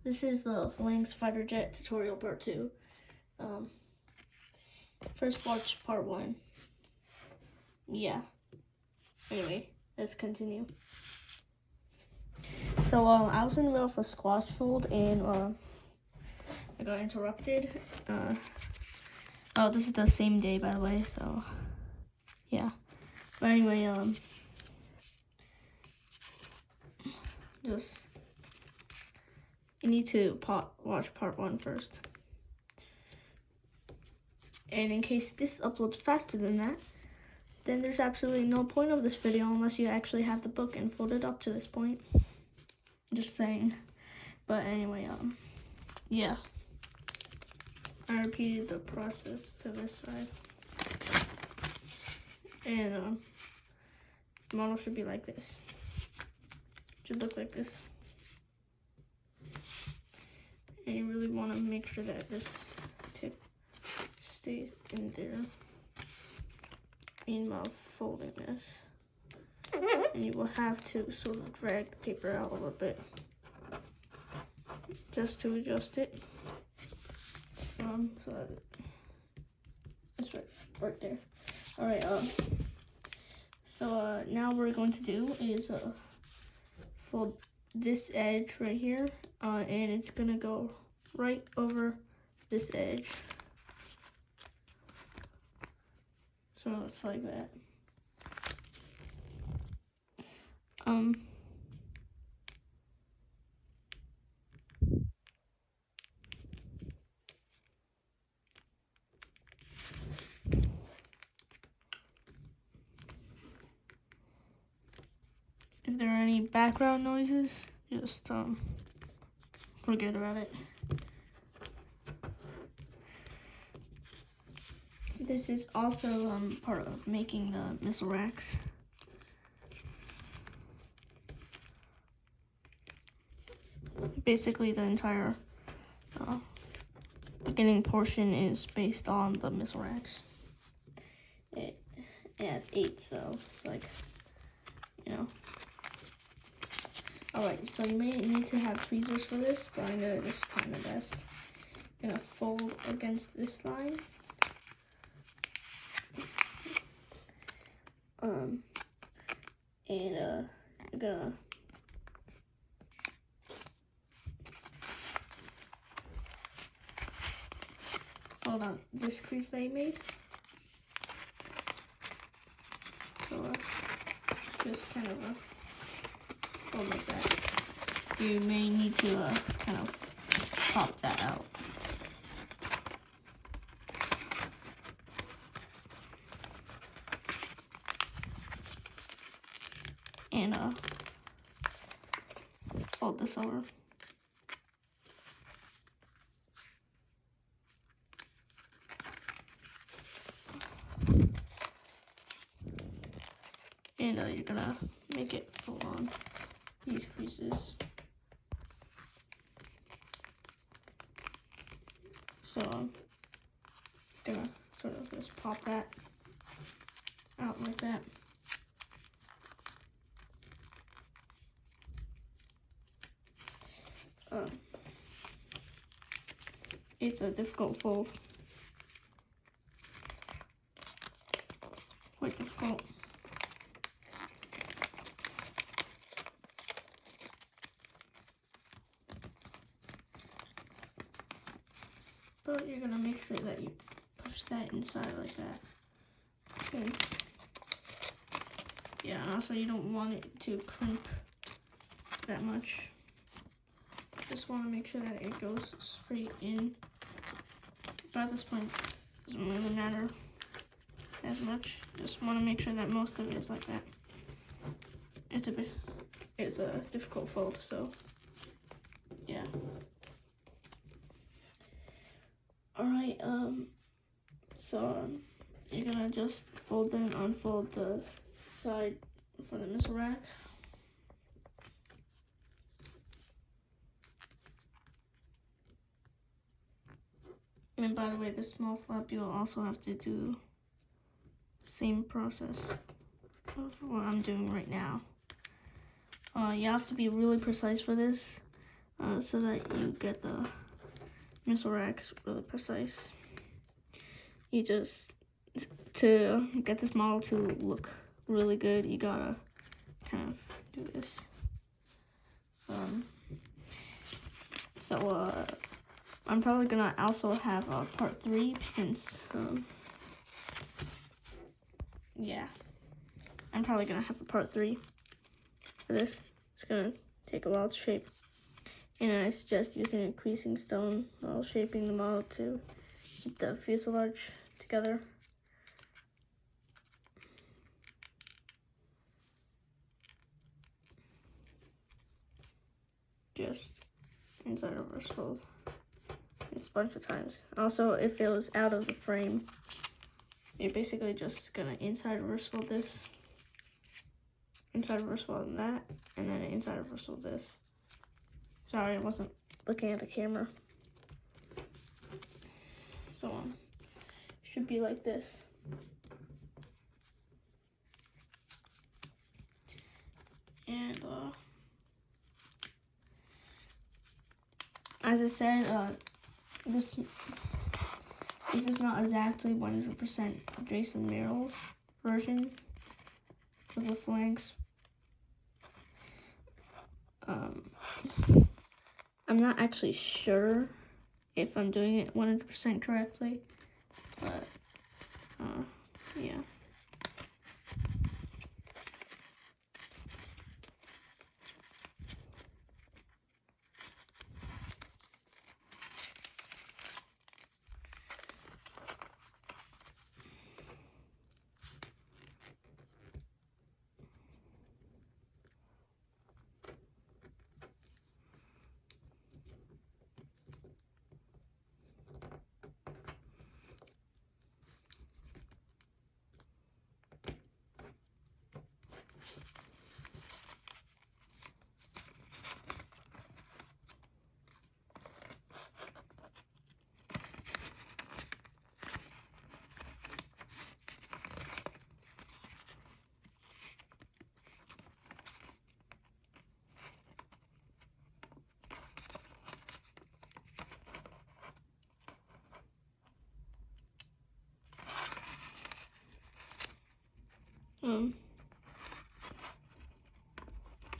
This is the Phalanx Fighter Jet tutorial part 2. First watch part 1. Yeah. Anyway, let's continue. So, I was in the middle of a squash fold and, I got interrupted. Oh, this is the same day, by the way, so, yeah. But anyway, you need to watch part 1 first. And in case this uploads faster than that, then there's absolutely no point of this video unless you actually have the book and fold it up to this point. Just saying. But anyway, yeah. I repeated the process to this side. And, the model should be like this. Should look like this. And you really want to make sure that this tip stays in there. Meanwhile, folding this. And you will have to sort of drag the paper out a little bit. Just to adjust it. So that's right there. Alright, so now what we're going to do is fold this edge right here, and it's gonna go right over this edge. So it looks like that. If there are any background noises, just forget about it. This is also part of making the missile racks. Basically, the entire beginning portion is based on the missile racks. It has 8, so it's like, you know. Alright, so you may need to have tweezers for this, but I'm gonna just try my best. I'm gonna fold against this line. I'm gonna fold on this crease that you made. So just kind of fold like that. You may need to kind of pop that out. And fold this over. And you're gonna make it full on these creases. So I'm gonna sort of just pop that out like that. It's a difficult fold. Quite difficult. But you're gonna make sure that you push that inside like that. Since, yeah, and also you don't want it to crimp that much. Just want to make sure that it goes straight in. But at this point, it doesn't really matter as much. Just want to make sure that most of it is like that. It's a difficult fold, so yeah. Alright, so you're gonna just fold and unfold the side for the missile rack. And by the way, the small flap, you'll also have to do the same process of what I'm doing right now. You have to be really precise for this. so that you get the missile racks really precise. You just, to get this model to look really good, you gotta kind of do this. So I'm probably gonna also have a part 3 since, yeah, I'm probably gonna have a part 3 for this. It's gonna take a while to shape, and I suggest using a creasing stone while shaping the model to keep the fuselage together. Just inside reverse fold this a bunch of times. Also, if it was out of the frame, you're basically just gonna inside reverse fold this, inside reverse fold that, and then inside reverse fold this. Sorry, I wasn't looking at the camera. So should be like this. And as I said, this is not exactly 100% Jason Merrill's version of the Phalanx. I'm not actually sure if I'm doing it 100% correctly, but yeah.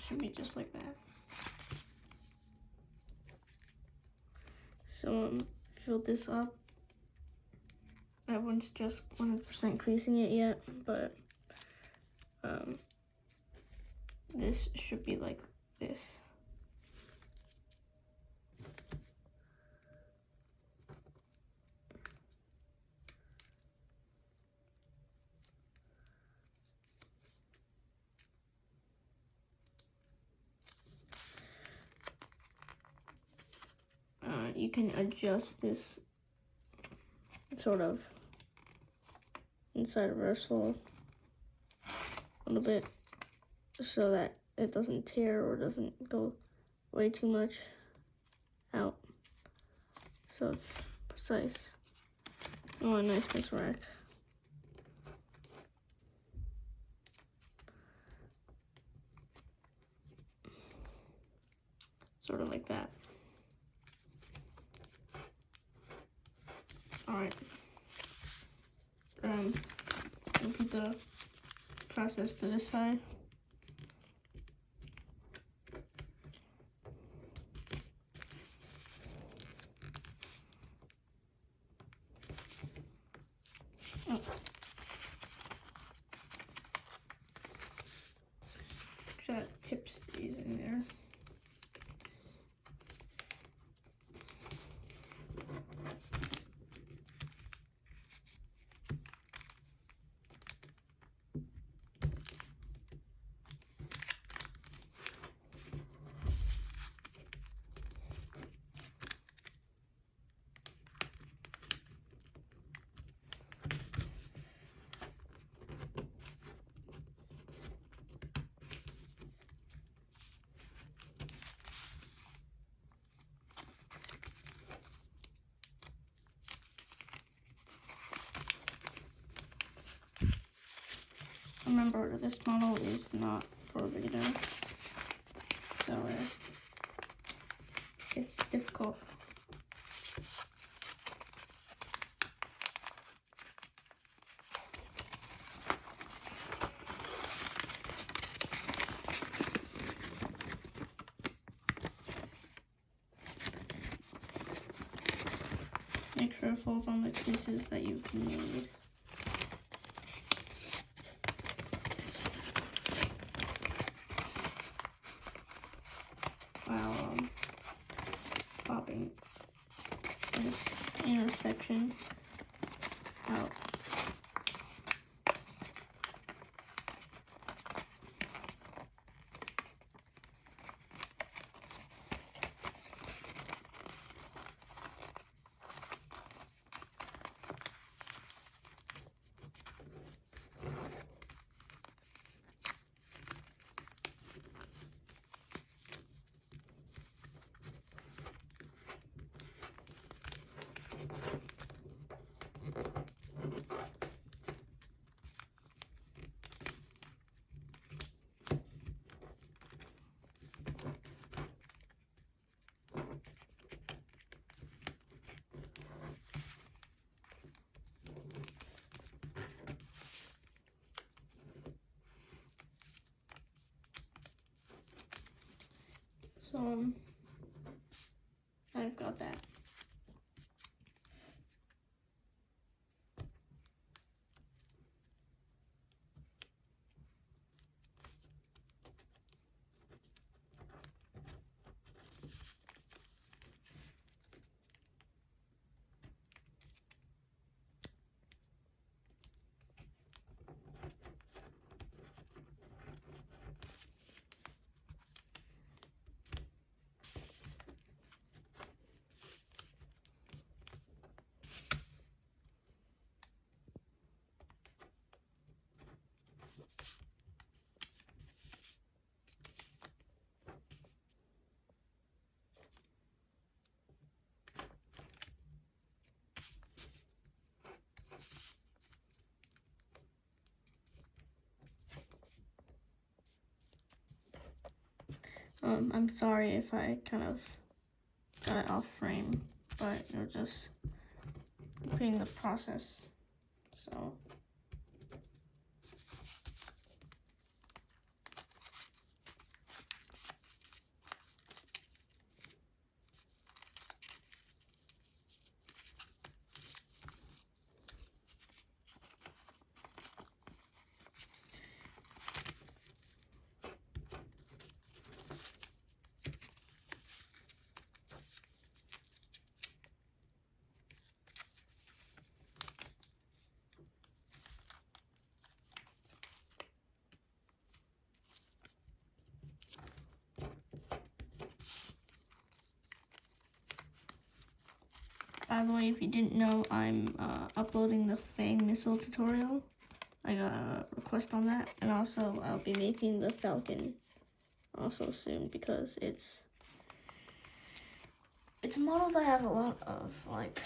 Should be just like that. So fill this up. I wouldn't just 100% creasing it yet, but this should be like this. You can adjust this sort of inside reverse fold a little bit so that it doesn't tear or doesn't go way too much out, so it's precise. Oh, a nice missile rack. Sort of like that. Alright. Repeat the process to this side. Oh. Try to tips these in there. Remember, this model is not for beginner, so it's difficult. Make sure it falls on the creases that you've made. While popping this inner section out. So I've got that. I'm sorry if I kind of got it off frame, but it was just repeating the process. So by the way, if you didn't know, I'm uploading the Fang missile tutorial. I got a request on that, and also I'll be making the Falcon also soon because it's a model that I have a lot of. Like,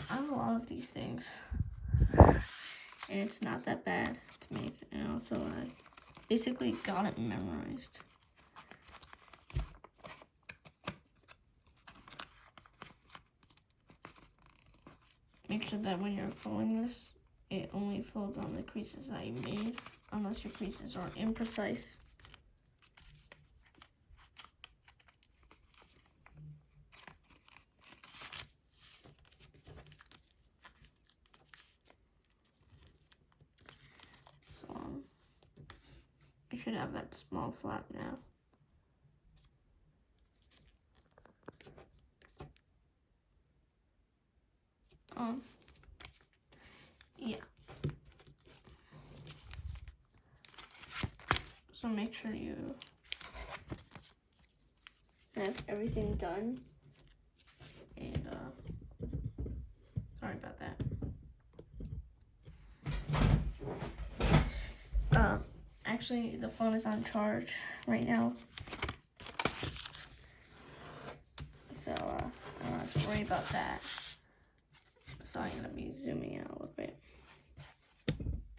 I have a lot of these things, and it's not that bad to make. And also, I basically got it memorized. Make sure that when you're folding this, it only folds on the creases that you made, unless your creases are imprecise. So, I should have that small flap now. Yeah. So make sure you have everything done. And sorry about that. Actually, the phone is on charge right now, so I don't have to worry about that. So I'm gonna be zooming out a little bit,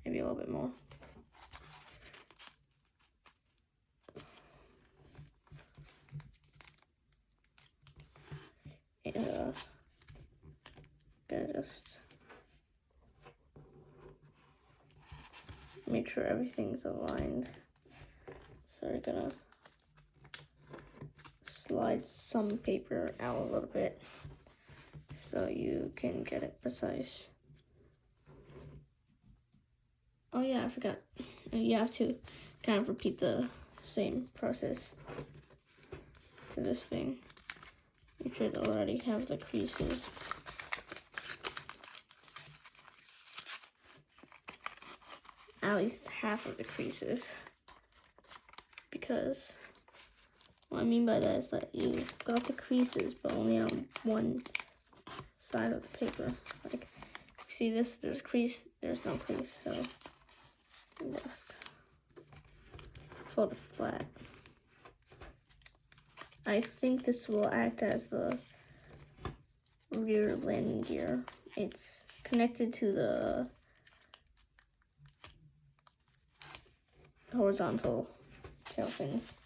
maybe a little bit more. gotta just make sure everything's aligned. So we're gonna slide some paper out a little bit so you can get it precise. Oh yeah, I forgot. You have to kind of repeat the same process to this thing. You should already have the creases. At least half of the creases. Because what I mean by that is that you've got the creases but only on one side of the paper. Like, if you see this, there's a crease, there's no crease, so just fold it flat. I think this will act as the rear landing gear. It's connected to the horizontal tail fins.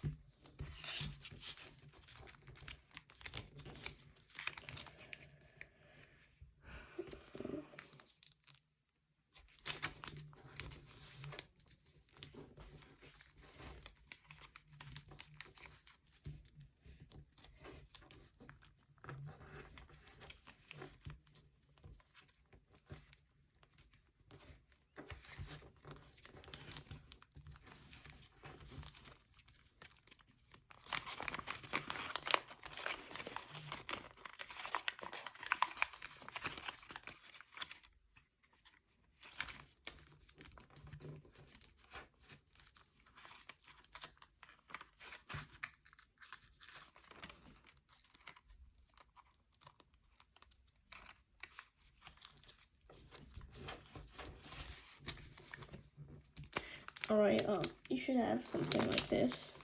Alright, you should have something like this.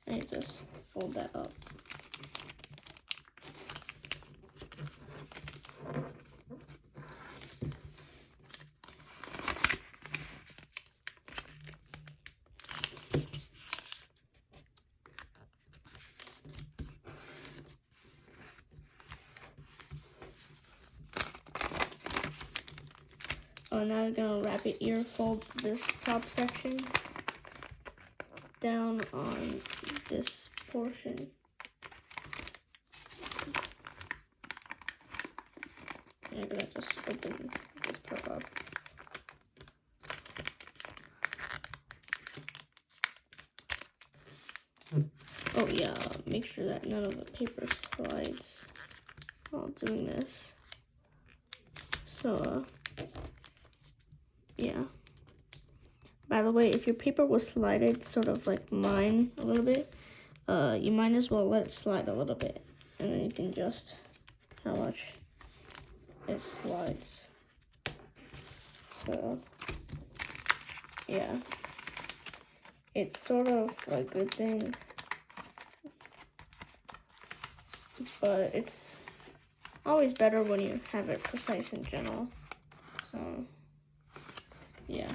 And just fold that up. Now we're gonna rapid ear fold this top section down on this portion. And I'm gonna just open this part up. Oh yeah, make sure that none of the paper slides while doing this. So, yeah. By the way, if your paper was slided, sort of like mine a little bit, you might as well let it slide a little bit, and then you can adjust how much it slides. So, yeah. It's sort of a good thing, but it's always better when you have it precise in general. So, yeah.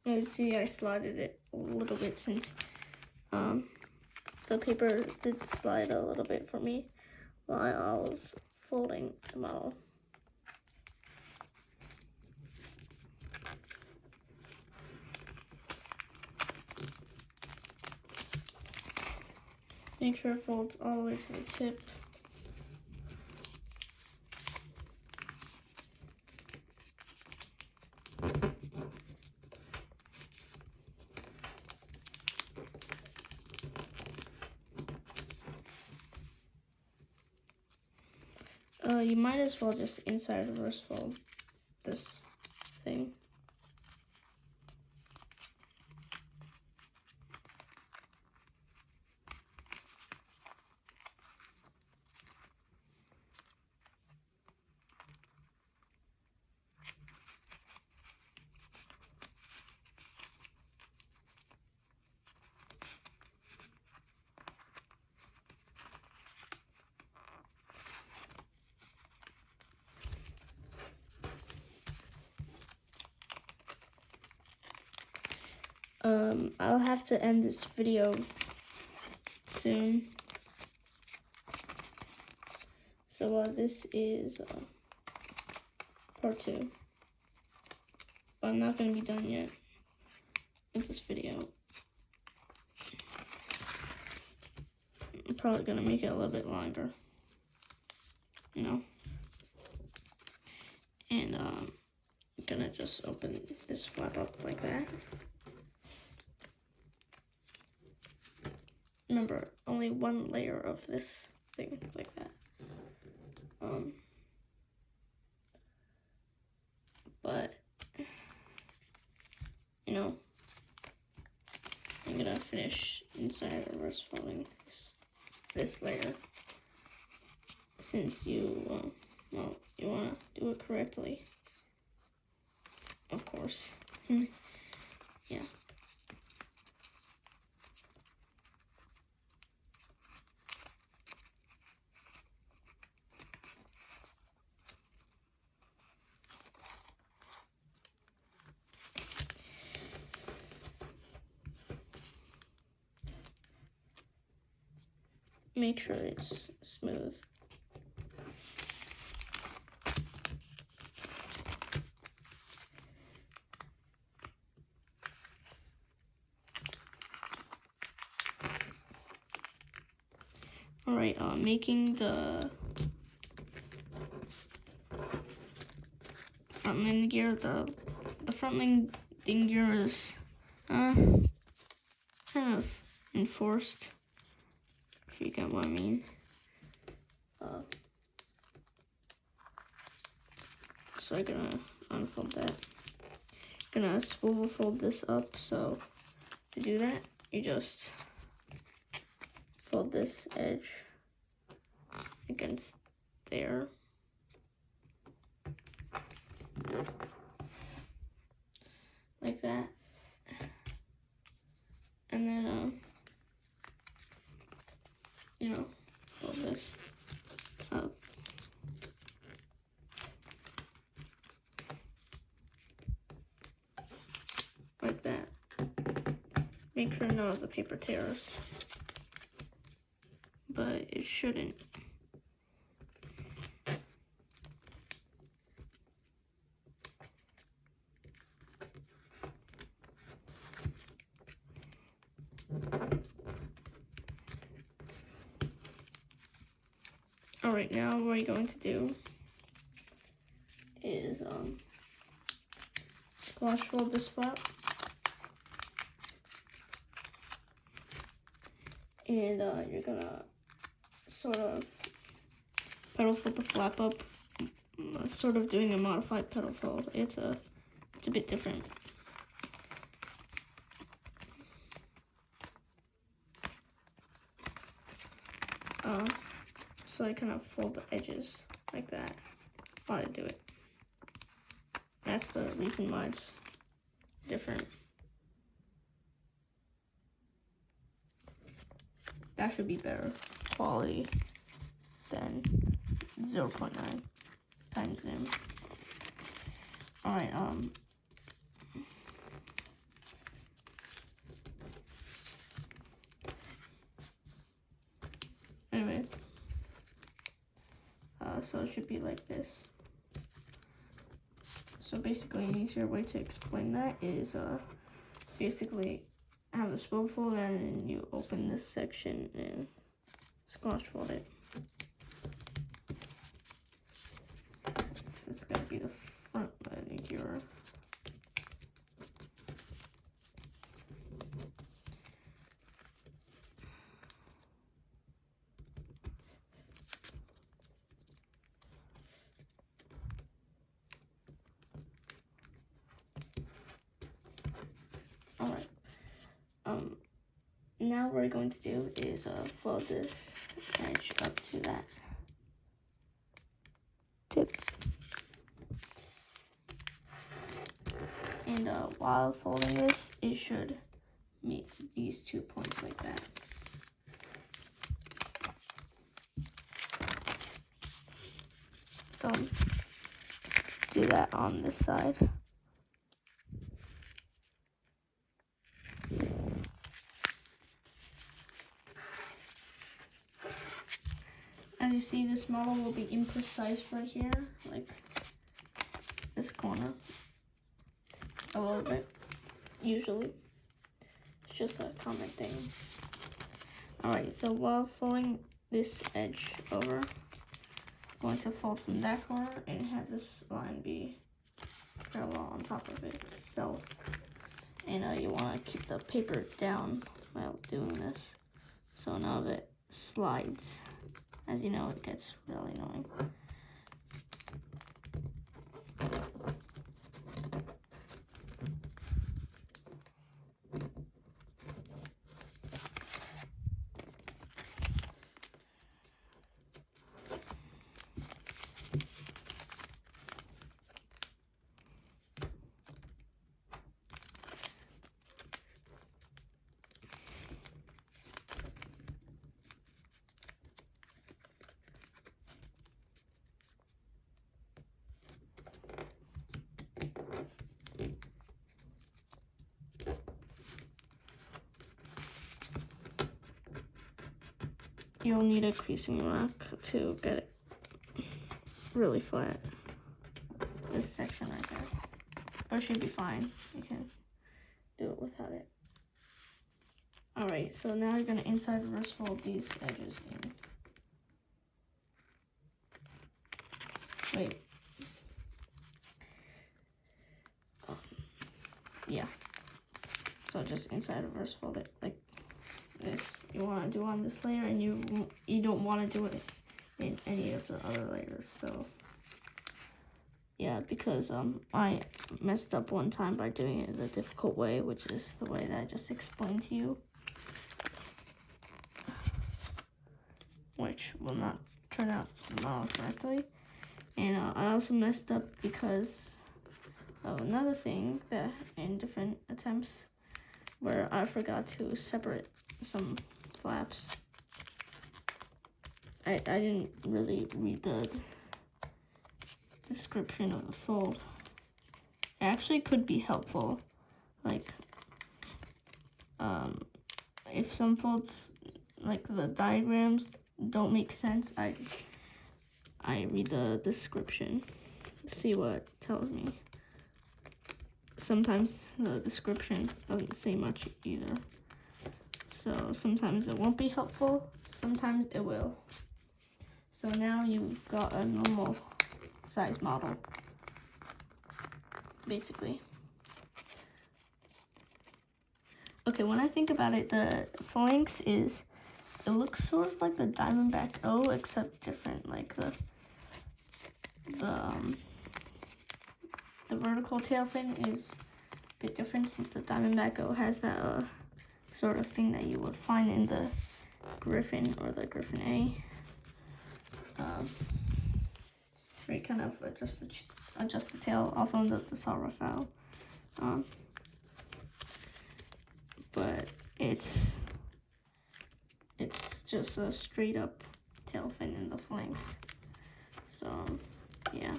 As you see, I slided it a little bit since the paper did slide a little bit for me while I was folding the model. Make sure it folds all the way to the tip. You might as well just inside reverse fold this thing. I'll have to end this video soon. So this is part 2. But I'm not going to be done yet with this video. I'm probably going to make it a little bit longer. You know. And I'm going to just open this flap up like that. Remember, only one layer of this thing like that. But you know, I'm gonna finish inside reverse folding this layer, since you well, you wanna do it correctly, of course. Yeah. Make sure it's smooth. Alright, making the front landing gear, the front landing gear is kind of enforced, if you get what I mean. So I'm gonna unfold that. Gonna swivel fold this up. So to do that, you just fold this edge against there, like that, and then you know, fold this up. Like that. Make sure none of the paper tears, but it shouldn't. Alright, now what you're going to do is squash fold this flap, and you're gonna sort of pedal fold the flap up, sort of doing a modified pedal fold. It's a bit different. So I kind of fold the edges like that while I do it. That's the reason why it's different. That should be better quality than 0.9 times zoom. Alright, anyway, so it should be like this. So basically, an easier way to explain that is basically have the swivel fold, and then you open this section and squash fold it. It's gonna be the front landing gear. Alright. Now what we're going to do is fold this edge up to that tip. And while folding this, it should meet these 2 points like that. So do that on this side. As you see, this model will be imprecise right here, like this corner, a little bit, usually. It's just a common thing. Alright, so while folding this edge over, I'm going to fold from that corner and have this line be parallel on top of itself. And you want to keep the paper down while doing this, so none of it slides. As you know, it gets really annoying. You'll need a creasing rack to get it really flat. This section right there. Or it should be fine. You can do it without it. Alright, so now you're going to inside reverse fold these edges in. Wait. Yeah. So just inside reverse fold it like this. You want to do on this layer, and you don't want to do it in any of the other layers. So yeah, because I messed up one time by doing it the difficult way, which is the way that I just explained to you, which will not turn out the model correctly. And I also messed up because of another thing that in different attempts where I forgot to separate some flaps. I didn't really read the description of the fold. It actually could be helpful, like if some folds, like the diagrams, don't make sense, I read the description to see what it tells me. Sometimes the description doesn't say much either. So sometimes it won't be helpful, sometimes it will. So now you've got a normal size model, basically. Okay, when I think about it, the Phalanx it looks sort of like the Diamondback O, except different. Like the vertical tail fin is a bit different, since the Diamondback O has that sort of thing that you would find in the Griffin or the Griffin A. Where you kind of adjust the tail, also in the Sawrafowl. But it's just a straight up tail fin in the Phalanx. So yeah,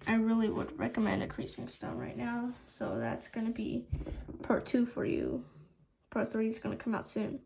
I really would recommend a creasing stone right now. So that's gonna be part 2 for you. Part 3 is gonna come out soon.